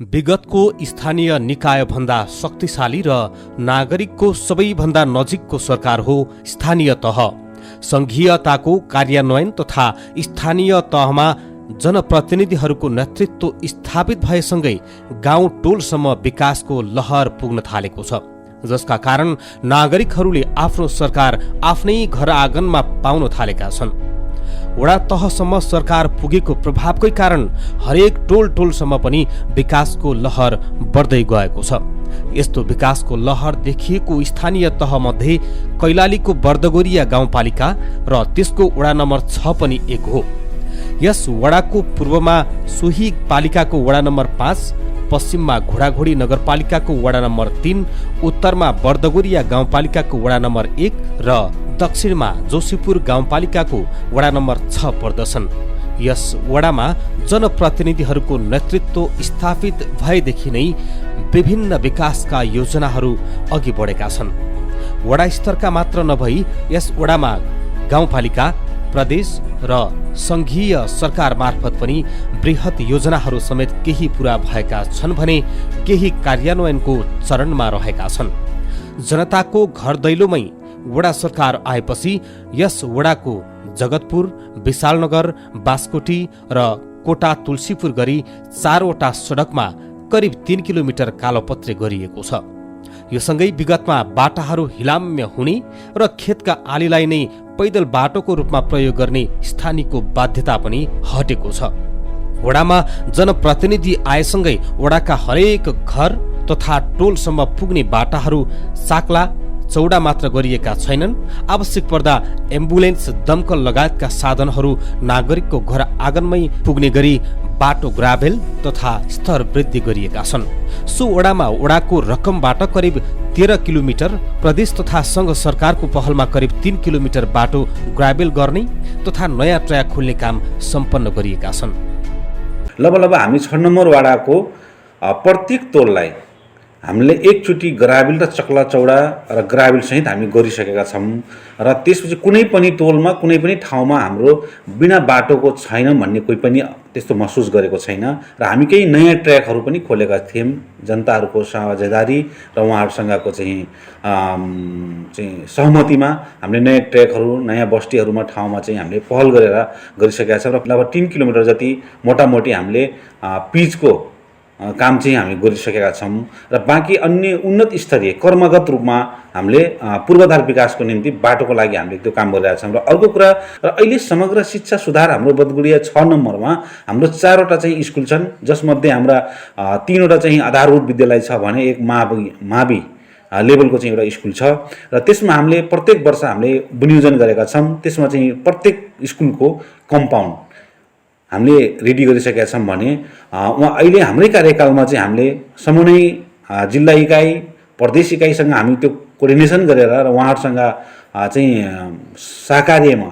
विगतको स्थानीय निकाय भन्दा शक्तिशाली र नागरिकको सबैभन्दा नजिकको सरकार हो स्थानीय तह। संघीयताको कार्यान्वयन तथा स्थानीय तहमा जनप्रतिनिधिहरूको नेतृत्व स्थापित भएसँगै गाउँ टोलसम्म विकासको लहर पुग्न थालेको छ, जसका कारण नागरिकहरूले आफ्नो सरकार आफ्नै घर आँगनमा पाउन थालेका छन्। वडा तहसम्म सरकार पुगेको प्रभावकै कारण हरेक टोलसम्म पनि विकासको लहर बढ्दै गएको छ। यस्तो विकासको लहर देखिएको स्थानीय तहमध्ये कैलालीको बर्दगोरिया गाउँपालिका र त्यसको वडा नम्बर 6 पनि एक हो। यस वडाको पूर्वमा सोही पालिकाको वडा नम्बर 5, पश्चिममा घोडाघोडी नगरपालिकाको वडा नम्बर 3, उत्तरमा बर्दगोरिया गाउँपालिकाको वडा नम्बर 1 र दक्षिणमा जोशीपुर गाउँपालिकाको वडा नम्बर 6 पर्दछन्। यस वडामा जनप्रतिनिधिहरूको नेतृत्व स्थापित भएदेखि नै विभिन्न विकासका योजनाहरू अघि बढेका छन्। वडा स्तरका मात्र नभई यस वडामा गाउँपालिका, प्रदेश र संघीय सरकार मार्फत पनि बृहत योजनाहरू समेत केही पूरा भएका छन् भने केही कार्यान्वयनको चरणमा रहेका छन्। जनताको घर दैलोमै वडा सरकार आएपछि यस वडाको जगतपुर, विशालनगर, बास्कोटी र कोटा तुलसीपुर गरी 4वटा सडकमा करिब 3 किलोमिटर कालोपत्रे गरिएको छ। यो सँगै विगतमा बाटाहरू हिलाम्य हुने र खेतका आलीलाई नै पैदल बाटोको रूपमा प्रयोग गर्ने स्थानीयको बाध्यता पनि हटेको छ। वडामा जनप्रतिनिधि आएसँगै वडाका हरेक घर तथा टोलसम्म पुग्ने बाटाहरू साक्ला चौडा मात्र गरिएका छैनन्। आवश्यक पर्दा एम्बुलेन्स, दमकल लगायतका साधनहरू नागरिकको घर आँगनमै पुग्ने गरी बाटो ग्राभेल तथा स्तर वृद्धि गरिएका छन्। सो वडामा वडाको रकमबाट करिब 13 किलोमिटर, प्रदेश तथा संघ सरकारको पहलमा करिब 3 किलोमिटर बाटो ग्राभेल गर्ने तथा नयाँ ट्र्याक खोल्ने काम सम्पन्न गरिएका छन्। लबलब हामी 6 नम्बर वडाको प्रत्येक टोललाई हामीले एकचोटि ग्राभेल र चक्ला चौडा र ग्राभेल सहित हामी गरिसकेका छौँ र त्यसपछि कुनै पनि टोलमा कुनै पनि ठाउँमा हाम्रो बिना बाटोको छैन भन्ने कोही पनि त्यस्तो महसुस गरेको छैन र हामी केही नयाँ ट्र्याकहरू पनि खोलेका थियौँ। जनताहरूको साझेदारी र उहाँहरूसँगको चाहिँ सहमतिमा हामीले नयाँ ट्र्याकहरू, नयाँ बस्तीहरूमा ठाउँमा चाहिँ हामीले पहल गरिसकेका छौँ र लगभग 3 किलोमिटर जति मोटामोटी हामीले पिचको काम चाहिँ हामी गरिसकेका छौँ र बाँकी अन्य उन्नत स्तरीय कर्मगत रूपमा हामीले पूर्वाधार विकासको निम्ति बाटोको लागि हामीले त्यो काम गरिरहेका छौँ। र अर्को कुरा, र अहिले समग्र शिक्षा सुधार हाम्रो बर्दगोरिया 6 नम्बरमा हाम्रो 4वटा चाहिँ स्कुल छन्, जसमध्ये हाम्रा 3वटा चाहिँ आधारभूत विद्यालय छ भने एक मावि लेभलको चाहिँ एउटा स्कुल छ र त्यसमा हामीले प्रत्येक वर्ष हामीले विनियोजन गरेका छौँ। त्यसमा चाहिँ प्रत्येक स्कुलको कम्पाउन्ड हामीले रेडी गरिसकेका छौँ भने उहाँ अहिले हाम्रै कार्यकालमा चाहिँ हामीले समन्वय जिल्ला इकाइ, प्रदेश इकाइसँग हामी त्यो कोर्डिनेसन गरेर र उहाँहरूसँग चाहिँ सहकार्यमा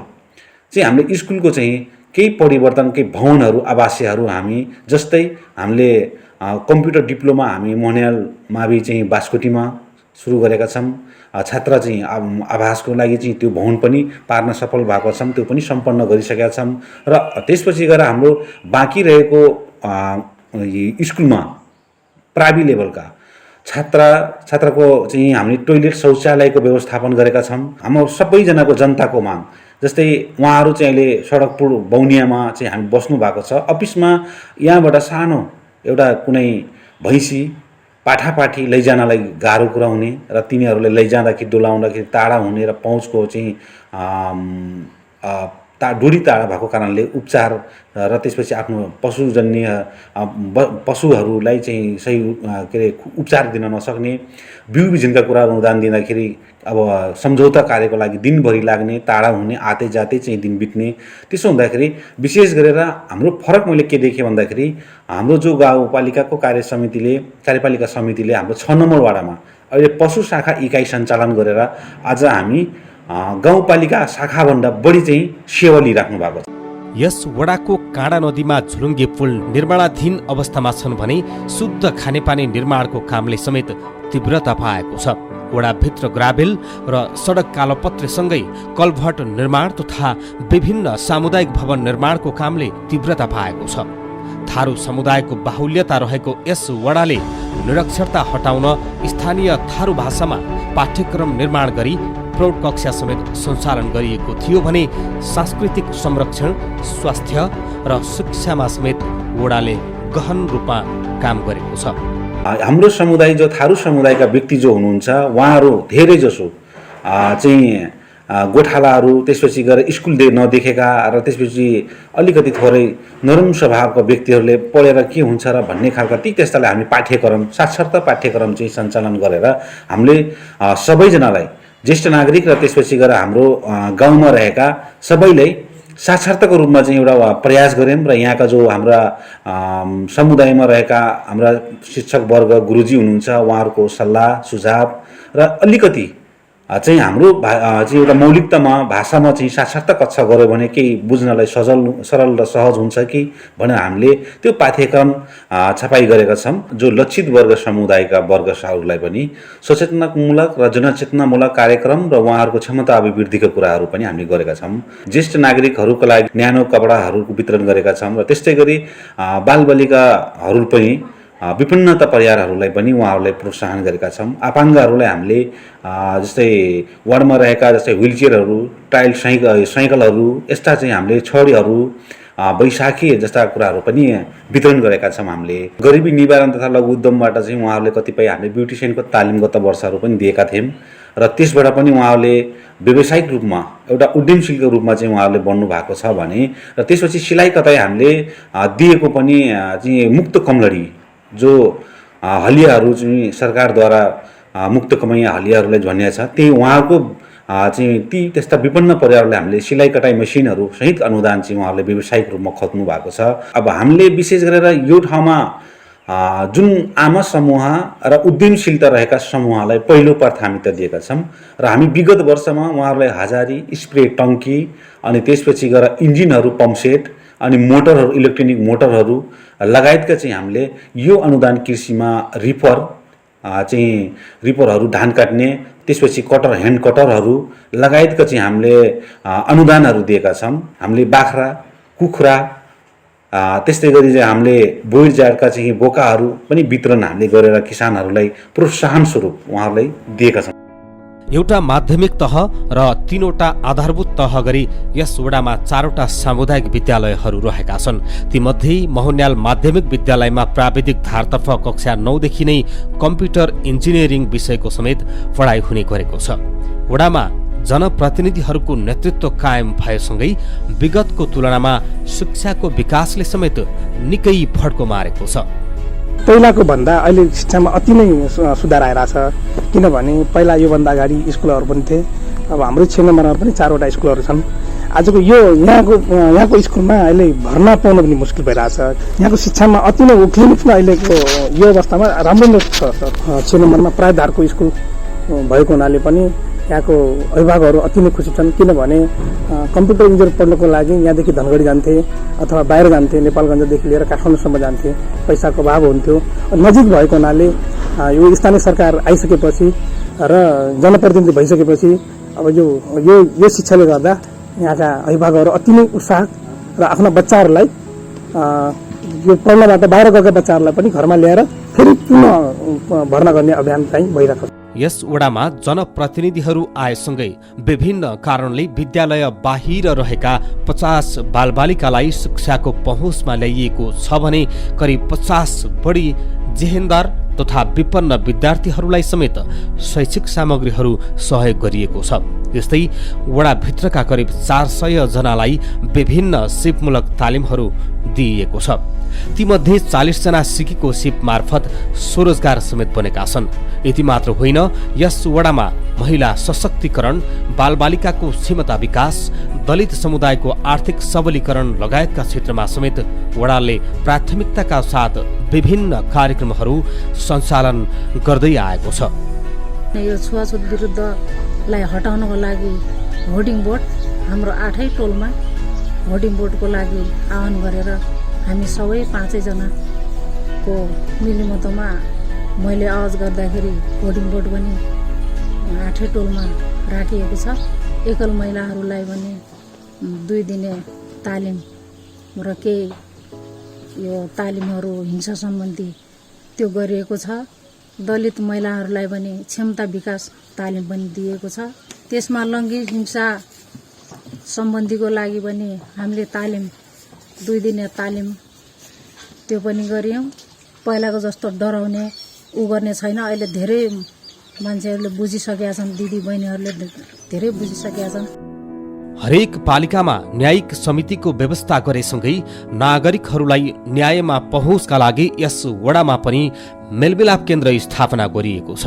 चाहिँ हामीले स्कुलको चाहिँ केही परिवर्तन, केही भवनहरू, आवासीयहरू हामी जस्तै हामीले कम्प्युटर डिप्लोमा हामी मोहनियाल मावि चाहिँ बास्कोटीमा सुरु गरेका छौँ। छात्र चाहिँ आवासको लागि चाहिँ त्यो भवन पनि पार्न सफल भएको छौँ, त्यो पनि सम्पन्न गरिसकेका छौँ र त्यसपछि गएर हाम्रो बाँकी रहेको स्कुलमा प्राइभेट लेभलका छात्रको चाहिँ हामीले टोइलेट शौचालयको व्यवस्थापन गरेका छौँ। हाम्रो सबैजनाको जनताको माग, जस्तै उहाँहरू चाहिँ अहिले सडकपुर बौनियामा चाहिँ हामी बस्नु भएको छ। अफिसमा यहाँबाट सानो एउटा कुनै भैँसी पाठापाठी लैजानलाई गाह्रो कुरा हुने र तिनीहरूले लैजाँदाखेरि डोलाउँदाखेरि टाढा हुने र पहुँचको चाहिँ डोरी टाढा भएको कारणले उपचार र त्यसपछि आफ्नो पशुहरूलाई चाहिँ सही के अरे उपचार दिन नसक्ने, बिउ बिजनका कुराहरू अनुदान दिँदाखेरि अब सम्झौता कार्यको लागि दिनभरि लाग्ने, टाढा हुने, आते जाते चाहिँ दिन बित्ने। त्यसो हुँदाखेरि विशेष गरेर हाम्रो फरक मैले के देखेँ भन्दाखेरि हाम्रो जो गाउँपालिकाको कार्यपालिका समितिले हाम्रो 6 नम्बर वडामा अहिले पशु शाखा इकाइ सञ्चालन गरेर आज हामी गाउँपालिका शाखाभन्दा बढी चाहिँ सेवा लिइराख्नु भएको छ। यस वडाको काँडा नदीमा झुलुङ्गे पुल निर्माणाधीन अवस्थामा छन् भने शुद्ध खानेपानी निर्माणको कामले समेत तीव्रता पाएको छ। वडाभित्र ग्राभेल र सडक कालोपत्रेसँगै कल्भर्ट निर्माण तथा विभिन्न सामुदायिक भवन निर्माणको कामले तीव्रता पाएको छ। थारू समुदायको बाहुल्यता रहेको यस वडाले निरक्षरता हटाउन स्थानीय थारू भाषामा पाठ्यक्रम निर्माण गरी प्रौढ कक्षा समेत सञ्चालन गरिएको थियो भने सांस्कृतिक संरक्षण, स्वास्थ्य र शिक्षामा समेत वडाले गहन रूपमा काम गरेको छ। हाम्रो समुदाय जो थारू समुदायका व्यक्ति जो हुनुहुन्छ उहाँहरू धेरै जसो चाहिँ गोठालाहरू, त्यसपछि गएर स्कुल नदेखेका र त्यसपछि अलिकति थोरै नरम स्वभावका व्यक्तिहरूले पढेर के हुन्छ र भन्ने खालका ती त्यस्तालाई हामी पाठ्यक्रम, साक्षरता पाठ्यक्रम चाहिँ सञ्चालन गरेर हामीले सबैजनालाई ज्येष्ठ नागरिक र त्यसपछि गएर हाम्रो गाउँमा रहेका सबैलाई साक्षरताको रूपमा चाहिँ एउटा प्रयास गऱ्यौँ र यहाँका जो हाम्रा समुदायमा रहेका हाम्रा शिक्षकवर्ग, गुरुजी हुनुहुन्छ उहाँहरूको सल्लाह सुझाव र अलिकति चाहिँ हाम्रो चाहिँ एउटा मौलिकतामा भाषामा चाहिँ साक्षरता कक्षा गऱ्यो भने केही बुझ्नलाई सरल र सहज हुन्छ कि भनेर हामीले त्यो पाठ्यक्रम छपाई गरेका छौँ, जो लक्षित वर्ग समुदायका वर्गहरूलाई पनि सचेतनामूलक र जनचेतनामूलक कार्यक्रम र उहाँहरूको क्षमता अभिवृद्धिका कुराहरू पनि हामीले गरेका छौँ। ज्येष्ठ नागरिकहरूको लागि न्यानो कपडाहरूको वितरण गरेका छौँ र त्यस्तै गरी बालबालिकाहरू पनि विभिन्नता परिवारहरूलाई पनि उहाँहरूलाई प्रोत्साहन गरेका छौँ। अपाङ्गहरूलाई हामीले जस्तै वार्डमा रहेका जस्तै व्हिलचेयरहरू, टाइल साइकलहरू, यस्ता चाहिँ हामीले छडीहरू, बैशाखी जस्ता कुराहरू पनि वितरण गरेका छौँ। हामीले गरिबी निवारण तथा लघु उद्यमबाट चाहिँ उहाँहरूले कतिपय हामीले ब्युटिसियनको तालिम गत वर्षहरू पनि दिएका थियौँ र त्यसबाट पनि उहाँहरूले व्यावसायिक रूपमा एउटा उद्यमशीलको रूपमा चाहिँ उहाँहरूले बन्नु भएको छ भने र त्यसपछि सिलाइ कतै हामीले दिएको पनि चाहिँ मुक्त कमलरी जो हलियाहरू चाहिँ सरकारद्वारा मुक्त कमैया हलियाहरूलाई भनिएको छ, त्यही उहाँको चाहिँ ती त्यस्ता विभिन्न परिवारलाई हामीले सिलाइ कटाइ मसिनहरू सहित अनुदान चाहिँ उहाँहरूले व्यावसायिक रूपमा खोज्नु भएको छ। अब हामीले विशेष गरेर यो ठाउँमा जुन आमा समूह र उद्यमशीलता रहेका समूहलाई पहिलो प्राथमिकता दिएका छौँ र हामी विगत वर्षमा उहाँहरूलाई हजारी, स्प्रे टङ्की अनि त्यसपछि गएर इन्जिनहरू, पम्पसेट अनि मोटरहरू, इलेक्ट्रोनिक मोटरहरू लगायतका चाहिँ हामीले यो अनुदान कृषिमा रिपरहरू, धान काट्ने, त्यसपछि कटर, ह्यान्ड कटरहरू लगायतका चाहिँ हामीले अनुदानहरू दिएका छौँ। हामीले बाख्रा, कुखुरा, त्यस्तै गरी चाहिँ हामीले बोइर जातका चाहिँ बोकाहरू पनि वितरण हामीले गरेर किसानहरूलाई प्रोत्साहन स्वरूप उहाँहरूलाई दिएका छौँ। एउटा माध्यमिक तह र 3वटा आधारभूत तह गरी यस वडामा 4वटा सामुदायिक विद्यालयहरू रहेका छन्। तीमध्ये मोहन्याल माध्यमिक विद्यालयमा प्राविधिक धारतर्फ कक्षा 9 देखि नै कम्प्युटर इन्जिनियरिङ विषयको समेत पढाइ हुने गरेको छ। वडामा जनप्रतिनिधिहरूको नेतृत्व कायम भएसँगै विगतको तुलनामा शिक्षाको विकासले समेत निकै फड्को मारेको छ। पहिलाको भन्दा अहिले शिक्षामा अति नै सुधार आइरहेछ, किनभने पहिला योभन्दा अगाडि स्कुलहरू पनि थिए। अब हाम्रो 6 नम्बरमा पनि 4वटा स्कुलहरू छन्। आजको यो यहाँको स्कुलमा अहिले भर्ना पाउन पनि मुस्किल भइरहेछ। यहाँको शिक्षामा अति नै क्लिनिक अहिलेको यो अवस्थामा राम्रो नै छ। 6 नम्बरमा प्रायधारको स्कुल भएको हुनाले पनि यहाँको अभिभावकहरू अति नै खुसी छन्, किनभने कम्प्युटर इन्जिनियर पढ्नको लागि यहाँदेखि धनगढी जान्थे अथवा बाहिर जान्थे, नेपालगञ्जदेखि लिएर काठमाडौँसम्म जान्थे, पैसाको अभाव हुन्थ्यो। नजिक भएको हुनाले यो स्थानीय सरकार आइसकेपछि र जनप्रतिनिधि भइसकेपछि अब यो शिक्षाले गर्दा यहाँका अभिभावकहरू अति नै उत्साह र आफ्ना बच्चाहरूलाई यो पढ्नबाट बाहिर गएका बच्चाहरूलाई पनि घरमा ल्याएर फेरि पुनः भर्ना गर्ने अभियान चाहिँ भइरहेको छ। यस वडामा जनप्रतिनिधिहरू आएसँगै विभिन्न कारणले विद्यालय बाहिर रहेका 50 बालबालिकालाई शिक्षाको पहुँचमा ल्याइएको छ भने करिब 50 बढी जेहेन्दार तथा विपन्न विद्यार्थीहरूलाई समेत शैक्षिक सामग्रीहरू सहयोग गरिएको छ। यस्तै वडाभित्रका करिब 400 जनालाई विभिन्न सिपमूलक तालिमहरू दिइएको छ। तीमध्ये 40 जना सिकेको सिप मार्फत स्वरोजगार समेत बनेका छन्। यति मात्र होइन, यस वडामा महिला सशक्तिकरण, बालबालिकाको क्षमता विकास, दलित समुदायको आर्थिक सबलीकरण लगायतका क्षेत्रमा समेत वडाले प्राथमिकताका साथ विभिन्न कार्यक्रमहरू सञ्चालन गर्दै आएको छ। यो छुवाछुत विरुद्धलाई हटाउनको लागि होर्डिङ बोर्ड हाम्रो 8 टोलमा होर्डिङ बोर्डको लागि आह्वान गरेर हामी सबै 5 जनाको मिलिमतोमा मैले आवाज गर्दाखेरि होर्डिङ बोर्ड पनि 8 टोलमा राखिएको छ। एकल महिलाहरूलाई पनि 2 दिने तालिम र केही यो तालिमहरू हिंसा सम्बन्धी त्यो गरिएको छ। दलित महिलाहरूलाई पनि क्षमता विकास तालिम पनि दिएको छ। त्यसमा लैङ्गिक हिंसा सम्बन्धीको लागि पनि हामीले तालिम 2 दिने तालिम त्यो पनि गरियौँ। पहिलाको जस्तो डराउने गर्ने छैन। अहिले धेरै मान्छेहरूले बुझिसकेका छन्, दिदी बहिनीहरूले धेरै बुझिसकेका छन्। हरेक पालिकामा न्यायिक समितिको व्यवस्था गरेसँगै नागरिकहरूलाई न्यायमा पहुँचका लागि यस वडामा पनि मेलमिलाप केन्द्र स्थापना गरिएको छ,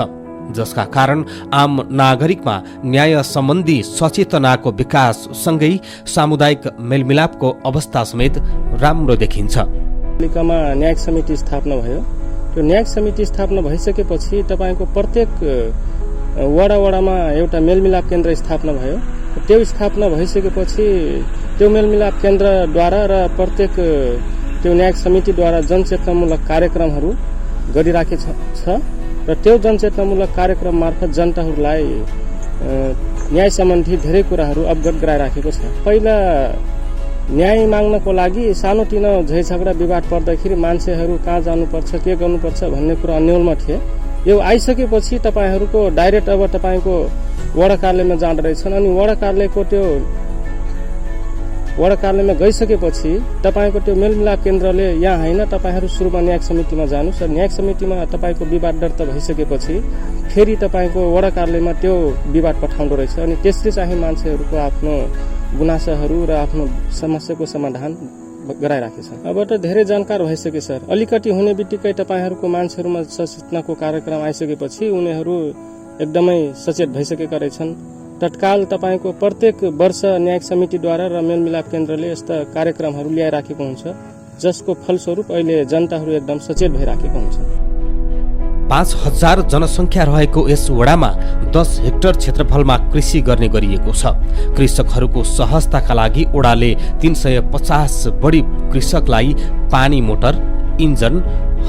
जसका कारण आम नागरिकमा न्याय सम्बन्धी सचेतनाको विकास सँगै सामुदायिक मेलमिलापको अवस्था समेत राम्रो देखिन्छ। पालिकामा न्यायिक समिति स्थापना भयो। त्यो न्यायिक समिति स्थापना भइसकेपछि तपाईको प्रत्येक वडामा एउटा मेलमिलाप केन्द्र स्थापना भयो। त्यो स्थापना भइसकेपछि त्यो मेलमिलाप केन्द्रद्वारा र प्रत्येक त्यो न्यायिक समितिद्वारा जनचेतनामूलक कार्यक्रमहरू गरिराखेको छ र त्यो जनचेतनामूलक कार्यक्रम मार्फत जनताहरूलाई न्याय सम्बन्धी धेरै कुराहरू अवगत गराइराखेको छ। पहिला न्याय माग्नको लागि सानोतिनो झैझगडा विवाद पर्दाखेरि मान्छेहरू कहाँ जानुपर्छ, के गर्नुपर्छ भन्ने कुरा अन्यलमा थिए। यो आइसकेपछि तपाईहरूको डाइरेक्ट अब तपाईको वडा कार्यालयमा जाँदो रहेछन् अनि वडा कार्यालयमा गइसकेपछि तपाईको त्यो मेलमिलाप केन्द्रले यहाँ होइन, तपाईहरू सुरुमा न्यायिक समितिमा जानुस् र न्यायिक समितिमा तपाईको विवाद दर्ता भइसकेपछि फेरि तपाईको वडा कार्यालयमा त्यो विवाद पठाउँदो रहेछ अनि त्यसले चाहिँ मान्छेहरूको आफ्नो गुनासाहरू र आफ्नो समस्याको समाधान गराइराखेछ। अब त धेरै जानकार भइसके सर। अलिकति हुने बित्तिकै तपाईहरूको मान्छेहरूमा सचेतनाको कार्यक्रम आइसकेपछि उनीहरू एकदमै सचेत भइसकेका रहेछन्। तत्काल तपाईको प्रत्येक वर्ष न्यायिक समितिद्वारा र मेलमिलाप केन्द्रले यस्ता कार्यक्रमहरू ल्याइराखेको हुन्छ, जसको फलस्वरूप अहिले जनताहरू एकदम सचेत भइराखेको हुन्छ। 5000 जनसङ्ख्या रहेको यस वडामा 10 हेक्टर क्षेत्रफलमा कृषि गर्ने गरिएको छ। कृषकहरूको सहजताका लागि वडाले 350 बढी कृषकलाई पानी मोटर, इन्जन,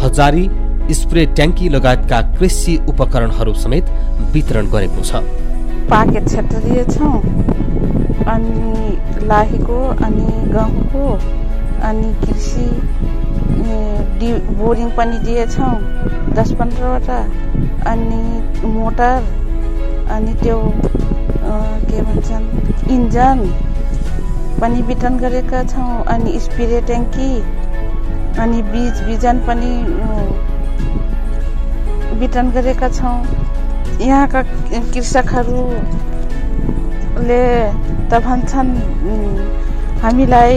हजारी, स्प्रे ट्याङ्की लगायतका कृषि उपकरणहरू समेत वितरण गरेको छ। पाकेट क्षेत्रीय छौँ अनि लाहीको अनि गहुँको अनि कृषि बोरिङ पनि दिएछौँ 10-15 वटा अनि मोटर अनि त्यो के भन्छन् इन्जन पनि वितरण गरेका छौँ अनि स्प्रे ट्याङ्की अनि बिजन पनि वितरण गरेका छौँ। यहाँका कृषकहरूले त भन्छन् हामीलाई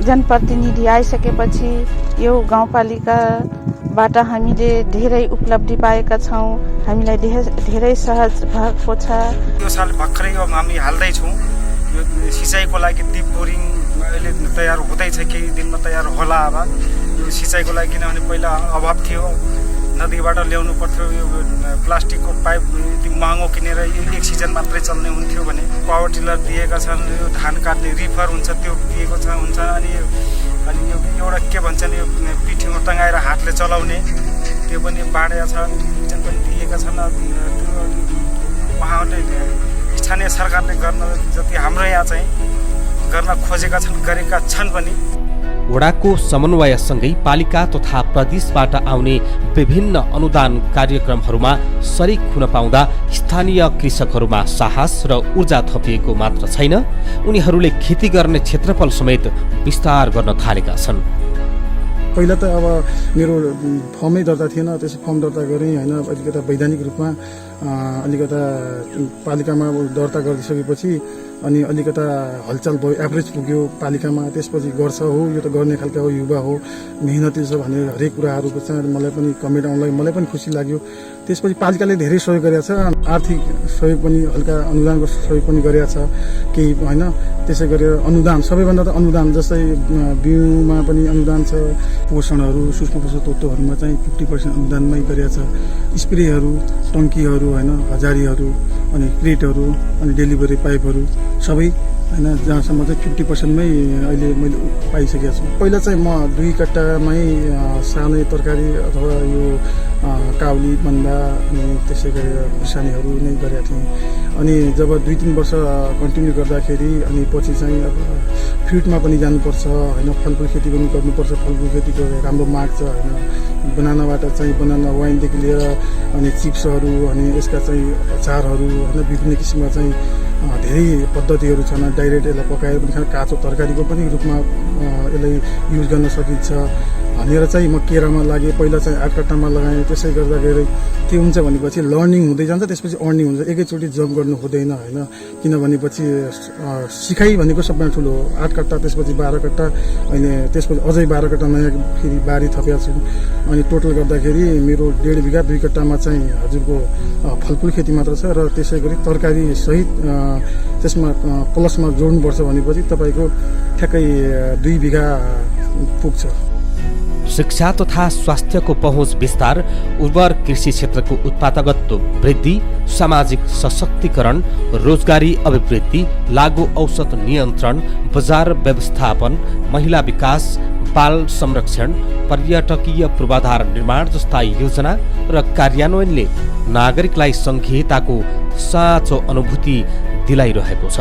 जनप्रतिनिधि आइसकेपछि यो गाउँपालिकाबाट हामीले धेरै उपलब्धि पाएका छौँ, हामीलाई धेरै सहज भएको छ। यो साल भर्खरै हामी हाल्दैछौँ। यो सिँचाइको लागि डिप बोरिङ अहिले तयार हुँदैछ, केही दिनमा तयार होला। अब यो सिँचाइको लागि किनभने पहिला अभाव थियो, नदीबाट ल्याउनु पर्थ्यो। यो प्लास्टिकको पाइप यति महँगो किनेर एक सिजन मात्रै चल्ने हुन्थ्यो भने पावर टिलर दिएका छन्। यो धान काट्ने रिफर हुन्छ त्यो दिएको हुन्छ अनि यो एउटा के भन्छन् यो पिठीमा टँगाएर हातले चलाउने त्यो पनि बाँडेका छ, किचन पनि दिएका छन्। उहाँहरूले स्थानीय सरकारले गर्न जति हाम्रो यहाँ चाहिँ गर्न खोजेका छन्, गरेका छन् पनि। वडाको समन्वयसँगै पालिका तथा प्रदेशबाट आउने विभिन्न अनुदान कार्यक्रमहरूमा सरिक हुन पाउँदा स्थानीय कृषकहरूमा साहस र ऊर्जा थपिएको मात्र छैन, उनीहरूले खेती गर्ने क्षेत्रफल समेत विस्तार गर्न थालेका छन्। पहिला त अब मेरो फर्मै दर्ता थिएन, त्यसो फर्म दर्ता गरेँ होइन। अलिकता वैधानिक रूपमा अलिकता पालिकामा दर्ता गरिसकेपछि अनि अलिकता हलचल भयो, एभरेज पुग्यो पालिकामा। त्यसपछि गर्छ हो, यो त गर्ने खालका हो, युवा हो, मेहनती छ भनेर हरेक कुराहरूको चाहिँ मलाई पनि कमेन्ट आउनलाई मलाई पनि खुसी लाग्यो। त्यसपछि पालिकाले धेरै सहयोग गरेको छ, आर्थिक सहयोग पनि, हल्का अनुदानको सहयोग पनि गरेको छ केही होइन। त्यसै गरेर अनुदान, सबैभन्दा त अनुदान, जस्तै बिउमा पनि अनुदान छ, पोषणहरू सूक्ष्म पोषक तत्त्वहरूमा चाहिँ 50% अनुदानमै गरेको छ। स्प्रेहरू, टङ्कीहरू होइन, हजारीहरू अनि क्रेटहरू अनि डेलिभरी पाइपहरू सबै होइन, जहाँसम्म चाहिँ 50%मै अहिले मैले पाइसकेको छु। पहिला चाहिँ म 2 कट्टामै सानै तरकारी अथवा यो काउली बन्दा अनि त्यसै गरी खुर्सानीहरू नै गरेका थिएँ। अनि जब 2-3 वर्ष कन्टिन्यू गर्दाखेरि अनि पछि चाहिँ अब फ्रुटमा पनि जानुपर्छ होइन, फलफुल खेती पनि गर्नुपर्छ, फलफुल खेतीको राम्रो माग छ होइन। बनानाबाट चाहिँ बनाना वाइनदेखि लिएर अनि चिप्सहरू अनि यसका चाहिँ अचारहरू होइन, विभिन्न किसिमका चाहिँ धेरै पद्धतिहरू छन्। डाइरेक्ट यसलाई पकाएर पनि खान, काँचो तरकारीको पनि रूपमा यसलाई युज गर्न सकिन्छ भनेर चाहिँ म केरामा लागेँ। पहिला चाहिँ 8 कट्टामा लगाएँ। त्यसै गर्दाखेरि के हुन्छ भनेपछि लर्निङ हुँदै जान्छ, त्यसपछि अर्निङ हुन्छ। एकैचोटि जब गर्नु हुँदैन होइन, किनभनेपछि सिकाइ भनेको सबभन्दा ठुलो हो। 8 कट्टा त्यसपछि 12 कट्टा अनि त्यसपछि अझै 12 कट्टा नयाँ फेरि बारी थपेको छु। अनि टोटल गर्दाखेरि मेरो 1.5 बिघा 2 कट्टामा चाहिँ हजुरको फलफुल खेती मात्र छ र त्यसै गरी तरकारी सहित त्यसमा प्लसमा जोड्नुपर्छ भनेपछि तपाईँको ठ्याक्कै 2 बिघा पुग्छ। शिक्षा तथा स्वास्थ्यको पहुँच विस्तार, उर्वर कृषि क्षेत्रको उत्पादकत्व वृद्धि, सामाजिक सशक्तिकरण, रोजगारी अभिवृद्धि, लागु औषध नियन्त्रण, बजार व्यवस्थापन, महिला विकास, बाल संरक्षण, पर्यटकीय पूर्वाधार निर्माण जस्ता योजना र कार्यान्वयनले नागरिकलाई संघीयताको साँचो अनुभूति दिलाइरहेको छ।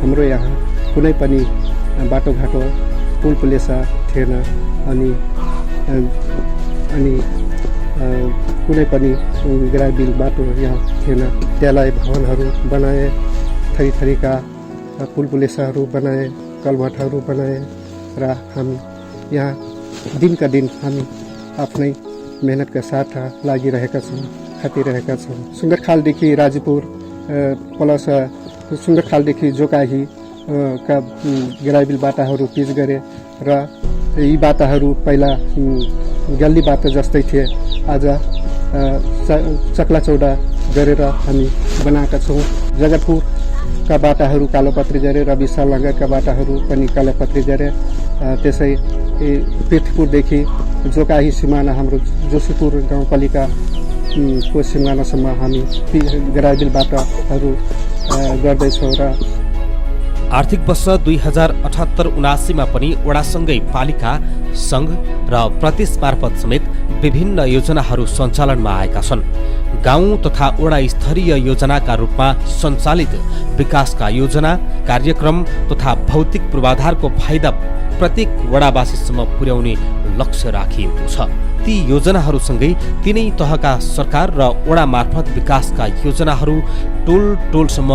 हाम्रो यहाँ कुनै पनि बाटोघाटो पुल पुलेसा थिएन अनि कुनै पनि ग्राबिल बाटो यहाँ थिएन। त्यसलाई भवनहरू बनाए, थरी थरीका पुल पुलेसाहरू बनाए, कलभटहरू बनाए र हामी यहाँ दिनका दिन हामी आफ्नै मेहनतका साथ लागिरहेका छौँ, खटिरहेका छौँ। सुन्दरखालदेखि राजीपुर प्लस सुन्दरखालदेखि जोकाही का ग्राबिल बाटाहरू पिच गरे र यी बाटाहरू पहिला गल्ली बाटो जस्तै थिए, आज चक्लाचौडा गरेर हामी बनाएका छौँ। जगतपुरका बाटाहरू कालोपत्री गरे र विशालनगरका बाटाहरू पनि कालोपत्री गरे। त्यसै पृथ्वीपुरदेखि जोकाही सिमाना हाम्रो जोशीपुर गाउँपालिका को सिमानासम्म हामी ग्राबिल बाटाहरू गर्दैछौँ। र आर्थिक वर्ष 2078-79 पनि वडासँगै पालिका, सङ्घ र प्रदेश मार्फत समेत विभिन्न योजनाहरू सञ्चालनमा आएका छन्। गाउँ तथा वडा स्तरीय योजनाका रूपमा सञ्चालित विकासका योजना, कार्यक्रम तथा भौतिक पूर्वाधारको फाइदा प्रत्येक वडावासीसम्म पुर्याउने लक्ष्य राखिएको छ। ती योजनाहरूसँगै तिनै तहका सरकार र वडा मार्फत विकासका योजनाहरू टोल टोलसम्म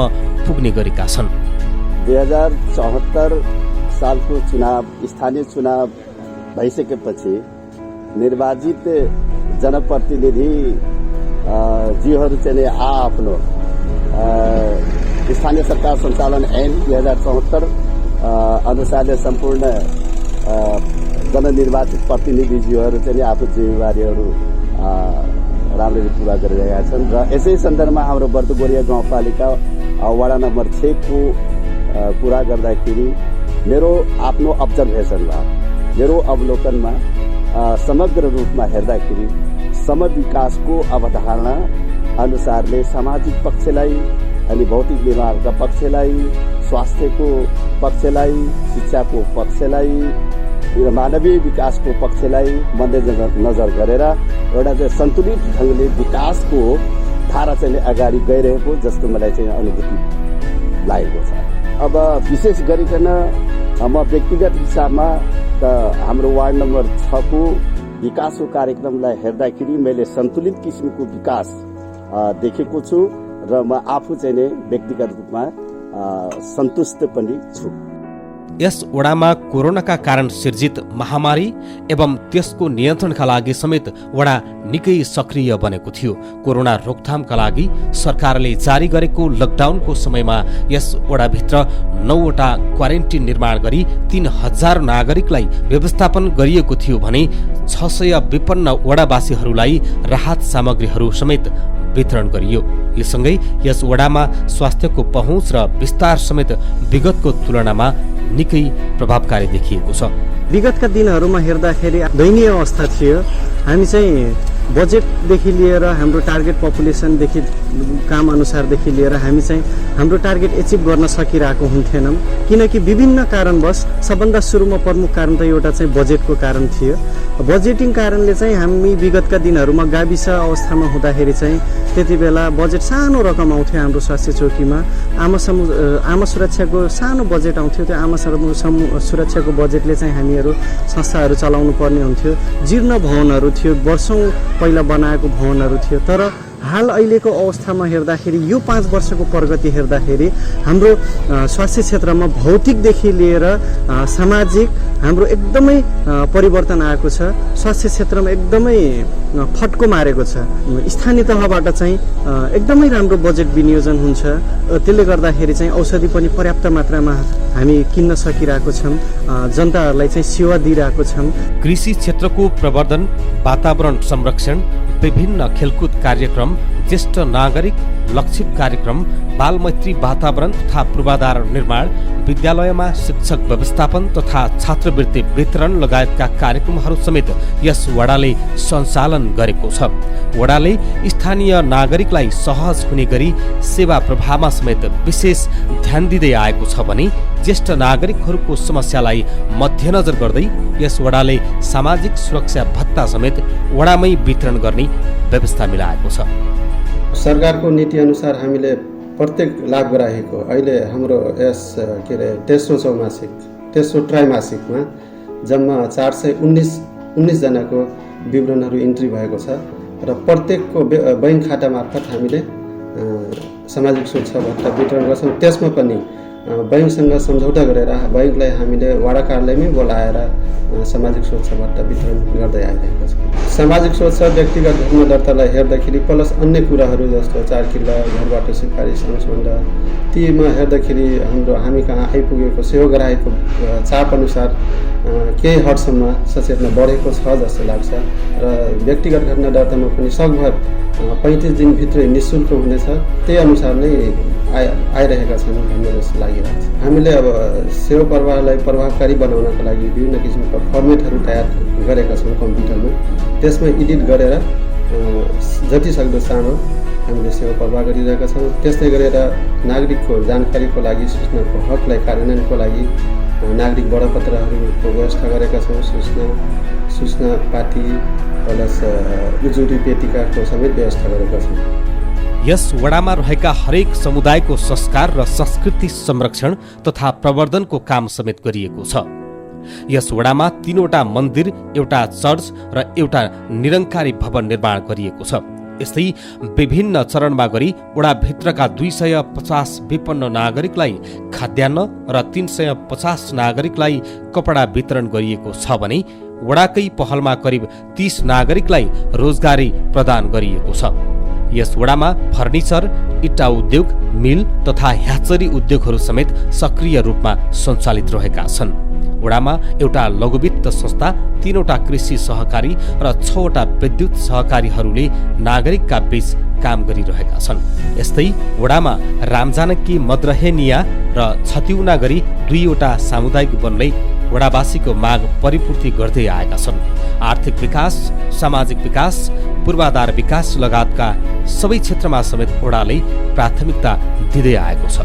पुग्ने गरेका छन्। 2074 सालको चुनाव, स्थानीय चुनाव भइसकेपछि निर्वाचित जनप्रतिनिधि जीहरू चाहिँ आफ्नो स्थानीय सरकार सञ्चालन ऐन 2074 अनुसारले सम्पूर्ण जननिर्वाचित प्रतिनिधिज्यूहरू चाहिँ आफ्नो जिम्मेवारीहरू राम्ररी पूरा गरिरहेका छन्। र यसै सन्दर्भमा हाम्रो बर्दुगोरिया गाउँपालिका वडा नम्बर 6 को कुरा गर्दाखेरि मेरो आफ्नो अब्जर्भेसनमा, मेरो अवलोकनमा समग्र रूपमा हेर्दाखेरि समविकासको अवधारणा अनुसारले सामाजिक पक्षलाई अनि भौतिक निर्माणका पक्षलाई, स्वास्थ्यको पक्षलाई, शिक्षाको पक्षलाई र मानवीय विकासको पक्षलाई मध्यनजर गरेर एउटा चाहिँ सन्तुलित ढङ्गले विकासको धारा चाहिँ अगाडि गइरहेको जस्तो मलाई चाहिँ अनुभूति लागेको छ। अब विशेष गरिकन म व्यक्तिगत हिसाबमा त हाम्रो वार्ड नम्बर 6 को विकासको कार्यक्रमलाई हेर्दाखेरि मैले सन्तुलित किसिमको विकास देखेको छु र म आफू चाहिँ व्यक्तिगत रूपमा सन्तुष्ट पनि छु। यस वडामा कोरोनाका कारण सिर्जित महामारी एवं त्यसको नियन्त्रणका लागि समेत वडा निकै सक्रिय बनेको थियो। कोरोना रोकथामका लागि सरकारले जारी गरेको लकडाउनको समयमा यस वडाभित्र 9वटा क्वारेन्टिन निर्माण गरी 3000 नागरिकलाई व्यवस्थापन गरिएको थियो भने 652 वडावासीहरूलाई राहत सामग्रीहरू समेत वितरण गरियो। यससँगै यस वडामा स्वास्थ्यको पहुँच र विस्तार समेत विगतको तुलनामा निकै प्रभावकारी देखिएको छ। विगतका दिनहरूमा हेर्दाखेरि दयनीय अवस्था थियो। हामी चाहिँ बजेटदेखि लिएर हाम्रो टार्गेट पपुलेसनदेखि काम अनुसारदेखि लिएर हामी चाहिँ हाम्रो टार्गेट एचिभ गर्न सकिरहेको हुन्थेनौँ, किनकि विभिन्न कारणवश सबभन्दा सुरुमा प्रमुख कारण त एउटा चाहिँ बजेटको कारण थियो। बजेटिङ कारणले चाहिँ हामी विगतका दिनहरूमा गाविस अवस्थामा हुँदाखेरि चाहिँ त्यति बेला बजेट सानो रकम आउँथ्यो हाम्रो स्वास्थ्य चौकीमा। आमा सुरक्षाको सानो बजेट आउँथ्यो, त्यो आमा सुरक्षाको बजेटले चाहिँ हामीहरू संस्थाहरू चलाउनु पर्ने हुन्थ्यो। जीर्ण भवनहरू थियो, वर्षौँ पहिला बनाएको भवनहरू थियो। तर हाल अहिलेको अवस्थामा हेर्दाखेरि यो 5 वर्षको प्रगति हेर्दाखेरि हाम्रो स्वास्थ्य क्षेत्रमा भौतिकदेखि लिएर सामाजिक हाम्रो एकदमै परिवर्तन आएको छ। स्वास्थ्य क्षेत्रमा एकदमै फड्को मारेको छ। स्थानीय तहबाट चाहिँ एकदमै राम्रो बजेट विनियोजन हुन्छ। त्यसले गर्दाखेरि चाहिँ औषधि पनि पर्याप्त मात्रामा हामी किन्न सकिरहेको छौँ, जनताहरूलाई चाहिँ सेवा दिइरहेको छौँ। कृषि क्षेत्रको प्रवर्धन, वातावरण संरक्षण, विभिन्न खेलकुद कार्यक्रम, ज्येष्ठ नागरिक लक्षित कार्यक्रम, बालमैत्री वातावरण तथा पूर्वाधार निर्माण, विद्यालयमा शिक्षक व्यवस्थापन तथा छात्रवृत्ति वितरण लगायतका कार्यक्रमहरू समेत यस वडाले सञ्चालन गरेको छ। वडाले स्थानीय नागरिकलाई सहज हुने गरी सेवा प्रवाहमा समेत विशेष ध्यान दिँदै आएको छ भने ज्येष्ठ नागरिकहरूको समस्यालाई मध्यनजर गर्दै यस वडाले सामाजिक सुरक्षा भत्ता समेत वडामै वितरण गर्ने व्यवस्था मिलाएको छ। सरकारको नीति अनुसार हामीले प्रत्येक लाभग्राहीको अहिले हाम्रो यस तेस्रो चौमासिक, तेस्रो त्रैमासिकमा जम्मा 419 जनाको विवरणहरू इन्ट्री भएको छ र प्रत्येकको बैंक खाता मार्फत हामीले सामाजिक सुरक्षा भत्ता वितरण गर्छौँ। त्यसमा पनि बैंकसँग सम्झौता गरेर बैंकलाई हामीले वडा कार्यालयमै बोलाएर सामाजिक सुरक्षा भत्ता वितरण गर्दै आइरहेका छौँ। सामाजिक सुरक्षा व्यक्तिगत धर्म दर्तालाई हेर्दाखेरि प्लस अन्य कुराहरू जस्तो 4 किल्ला, घरबाट सिफारिस, अनुसन्ध तीमा हेर्दाखेरि हामी कहाँ आइपुगेको सेवाग्राहीको चाप अनुसार केही हदसम्म सचेतना बढेको छ जस्तो लाग्छ र व्यक्तिगत घटना दर्तामा पनि सकभर 35 दिनभित्रै निःशुल्क हुनेछ, त्यही अनुसार नै आइरहेका छन् भन्ने जस्तो लागिरहेको छ। हामीले अब सेवा प्रवाहलाई प्रभावकारी बनाउनका लागि विभिन्न किसिमका फर्मेटहरू तयार गरेका छौँ कम्प्युटरमा। त्यसमा एडिट गरेर जति सक्दो चाँडो हामीले सेवा प्रवाह गरिरहेका छौँ। त्यस्तै गरेर नागरिकको जानकारीको लागि, सूचनाको हकलाई कार्यान्वयनको लागि नागरिक बडपत्रहरूको व्यवस्था गरेका छौँ। सूचना पाती प्लस उजुरी पेटिकाको समेत व्यवस्था गरेका छौँ। यस वडामा रहेका हरेक समुदायको संस्कार र संस्कृति संरक्षण तथा प्रवर्धनको काम समेत गरिएको छ। यस वडामा 3वटा मन्दिर, एउटा चर्च र एउटा निरङ्कारी भवन निर्माण गरिएको छ। यस्तै विभिन्न चरणमा गरी वडाभित्रका 250 विपन्न नागरिकलाई खाद्यान्न र 350 नागरिकलाई कपडा वितरण गरिएको छ भने वडाकै पहलमा करिब 30 नागरिकलाई रोजगारी प्रदान गरिएको छ। यस वडामा फर्निचर, इट्टा उद्योग, मिल तथा ह्याचरी उद्योगहरू समेत सक्रिय रूपमा सञ्चालित रहेका छन्। वडामा एउटा लघुवित्त संस्था, 3वटा कृषि सहकारी र 6वटा विद्युत सहकारीहरूले नागरिकका बीच काम गरिरहेका छन्। यस्तै वडामा रामजानकी मद्रहेनिया र छतिउना गरी 2वटा सामुदायिक वनले वडावासीको माग परिपूर्ति गर्दै आएका छन्। आर्थिक विकास, सामाजिक विकास, पूर्वाधार विकास लगायतका सबै क्षेत्रमा समेत वडाले प्राथमिकता दिँदै आएको छ।